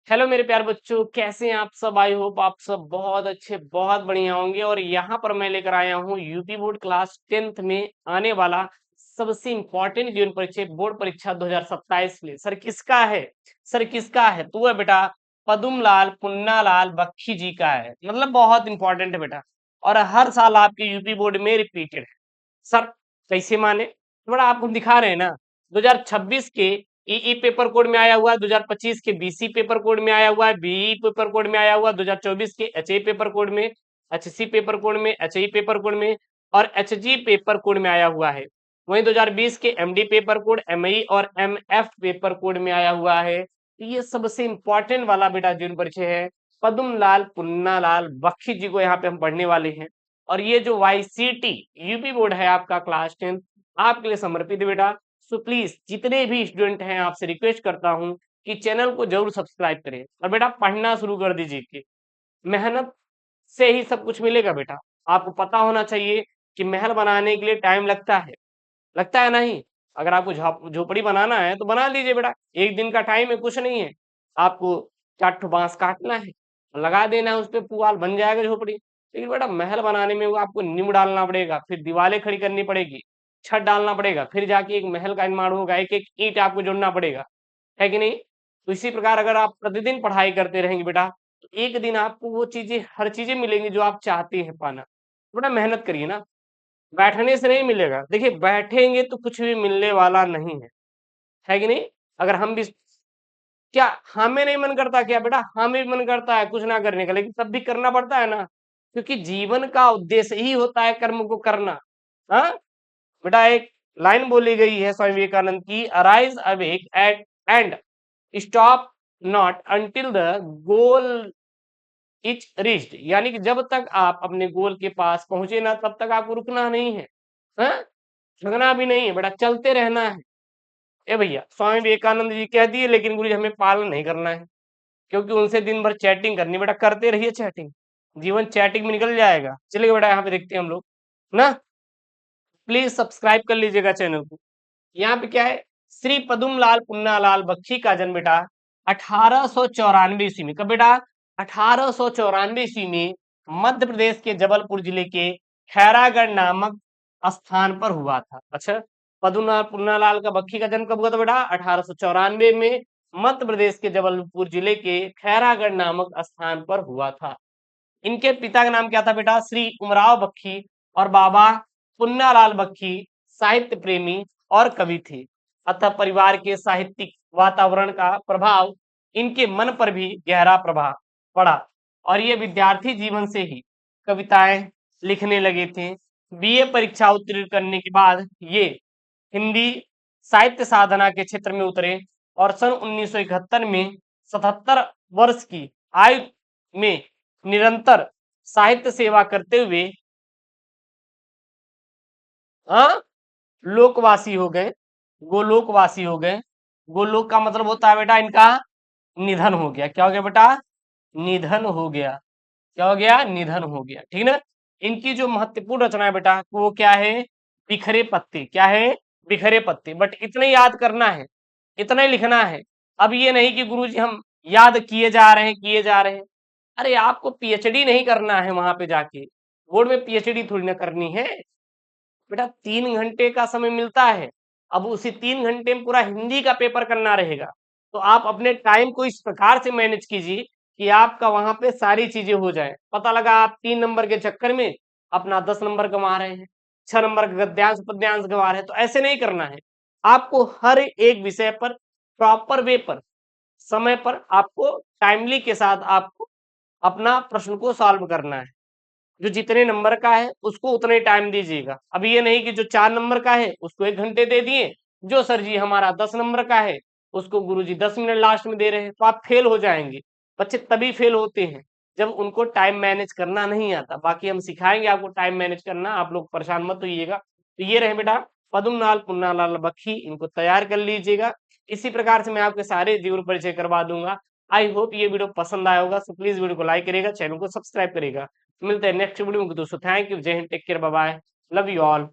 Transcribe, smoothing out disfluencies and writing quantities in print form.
Hello मेरे प्यारे बच्चों, कैसे हैं आप सब। आई होप आप सब बहुत अच्छे बहुत बढ़िया होंगे। और यहाँ पर मैं लेकर आया हूँ यूपी बोर्ड क्लास 10th में आने वाला सबसे इम्पोर्टेंट जीवन परीक्षा बोर्ड परीक्षा 2027 के लिए। सर किसका है? सर किसका है? तो है बेटा पदुमलाल पुन्नालाल बख्शी जी का है। मतलब बहुत इंपॉर्टेंट है बेटा, और हर साल आपके यूपी बोर्ड में रिपीटेड है। सर कैसे माने? तो बड़ा आपको हम दिखा रहे हैं ना। 2026 के ईई पेपर कोड में आया हुआ है, 2025 के बीसी पेपर कोड में आया हुआ है, बीई पेपर कोड में आया हुआ है, 2024 के एचई पेपर कोड में, एचसी पेपर कोड में, एचई पेपर कोड में और एचजी पेपर कोड में आया हुआ है। वहीं 2020 के एमडी पेपर कोड, एमई और एमएफ पेपर कोड में आया हुआ है। तो ये सबसे इंपॉर्टेंट वाला बेटा जीवन परिचय है। पद्मलाल पुन्नालाल बख्शी जी को यहाँ पे हम पढ़ने वाले हैं। और ये जो वाईसीटी यूपी बोर्ड है आपका क्लास 10 आपके लिए समर्पित है बेटा। सो प्लीज जितने भी स्टूडेंट हैं आपसे रिक्वेस्ट करता हूं कि चैनल को जरूर सब्सक्राइब करें और बेटा पढ़ना शुरू कर दीजिए। कि मेहनत से ही सब कुछ मिलेगा बेटा। आपको पता होना चाहिए कि महल बनाने के लिए टाइम लगता है नहीं। अगर आपको झोपड़ी बनाना है तो बना लीजिए बेटा, एक दिन का टाइम है, कुछ नहीं है। आपको 4 ठो बांस काटना है, लगा देना है, उस पर पुआल बन जाएगा झोपड़ी। लेकिन बेटा महल बनाने में वो आपको नींव डालना पड़ेगा, फिर दीवारें खड़ी करनी पड़ेगी, छत डालना पड़ेगा, फिर जाके एक महल का निर्माण होगा, एक एक ईंट आपको जोड़ना पड़ेगा, है कि नहीं? तो इसी प्रकार अगर आप प्रतिदिन पढ़ाई करते रहेंगे बेटा, तो एक दिन आपको वो चीजें हर चीजें मिलेंगी जो आप चाहते हैं पाना। तो बेटा मेहनत करिए ना, बैठने से नहीं मिलेगा। देखिए बैठेंगे तो कुछ भी मिलने वाला नहीं है कि नहीं? अगर हम भी क्या हमें नहीं मन करता क्या बेटा? हमें भी मन करता है कुछ ना करने का, लेकिन तब भी करना पड़ता है ना, क्योंकि जीवन का उद्देश्य ही होता है कर्म को करना। हाँ बेटा, एक लाइन बोली गई है स्वामी विवेकानंद की, arise awake eight and stop not until the goal is reached. यानी कि जब तक आप अपने गोल के पास पहुंचे ना तब तक आपको रुकना नहीं है। हाँ? थकना भी नहीं है बेटा, चलते रहना है। ए भैया स्वामी विवेकानंद जी कह दिए, लेकिन गुरु जी हमें पालन नहीं करना है, क्योंकि उनसे दिन भर चैटिंग करनी। बेटा करते रहिए चैटिंग, जीवन चैटिंग में निकल जाएगा। चलिए बेटा यहाँ पे देखते हैं हम लोग ना। प्लीज सब्सक्राइब कर लीजिएगा चैनल को। यहाँ पे क्या है, श्री पदुमलाल पुन्नालाल बख्शी का जन्म बेटा 1894 ईस्वी में। कब बेटा? 1894 ईस्वी में मध्य प्रदेश के जबलपुर जिले के खैरागढ़ नामक स्थान पर हुआ था। अच्छा, पदुमलाल पुन्नालाल का बख्शी का जन्म कब हुआ था बेटा? 1894 में मध्य प्रदेश के जबलपुर जिले के खैरागढ़ नामक स्थान पर हुआ था। इनके पिता का नाम क्या था बेटा? श्री उमराव बख्शी। और बाबा पुन्नालाल बख्शी साहित्य प्रेमी और कवि थे। अतः परिवार के साहित्यिक वातावरण का प्रभाव इनके मन पर भी गहरा प्रभाव पड़ा, और ये विद्यार्थी जीवन से ही कविताएं लिखने लगे थे। बीए परीक्षा उत्तीर्ण करने के बाद ये हिंदी साहित्य साधना के क्षेत्र में उतरे, और सन 1971 में 77 वर्ष की आयु में निरंतर साहित्य सेवा करते हुए हाँ लोकवासी हो गए, गोलोकवासी हो गए। गोलोक का मतलब होता है बेटा इनका निधन हो गया। क्या हो गया बेटा? निधन हो गया। क्या हो गया? निधन हो गया। ठीक ना। इनकी जो महत्वपूर्ण रचना है बेटा वो क्या है? बिखरे पत्ते। क्या है? बिखरे पत्ते। बट इतना ही याद करना है, इतना ही लिखना है। अब ये नहीं कि गुरुजी हम याद किए जा रहे हैं। अरे आपको पीएचडी नहीं करना है वहां पे जाके, बोर्ड में पीएचडी थोड़ी ना करनी है बेटा। 3 घंटे का समय मिलता है, अब उसी 3 घंटे में पूरा हिंदी का पेपर करना रहेगा। तो आप अपने टाइम को इस प्रकार से मैनेज कीजिए कि आपका वहां पे सारी चीजें हो जाए। पता लगा आप 3 नंबर के चक्कर में अपना 10 नंबर कमा रहे हैं, 6 नंबर का गद्यांश पद्यांश गंवा रहे हैं। तो ऐसे नहीं करना है। आपको हर एक विषय पर प्रॉपर वे पर, समय पर, आपको टाइमली के साथ आपको अपना प्रश्न को सॉल्व करना है। जो जितने नंबर का है उसको उतने टाइम दीजिएगा। अब ये नहीं कि जो 4 नंबर का है उसको 1 घंटे दे दिए, जो सर जी हमारा 10 नंबर का है उसको गुरुजी 10 मिनट लास्ट में दे रहे हैं, तो आप फेल हो जाएंगे। बच्चे तभी फेल होते हैं जब उनको टाइम मैनेज करना नहीं आता। बाकी हम सिखाएंगे आपको टाइम मैनेज करना, आप लोग परेशान मत होइएगा। तो ये रहे बेटा पद्मनाल पुन्नालाल बख्शी, इनको तैयार कर लीजिएगा। इसी प्रकार से मैं आपके सारे जीवन परिचय करवा दूंगा। आई होप ये वीडियो पसंद आया होगा। सो प्लीज वीडियो को लाइक करेगा, चैनल को सब्सक्राइब करेगा। मिलते हैं नेक्स्ट वीडियो में दोस्तों। थैंक यू, जय हिंद, take care, bye bye, love you all.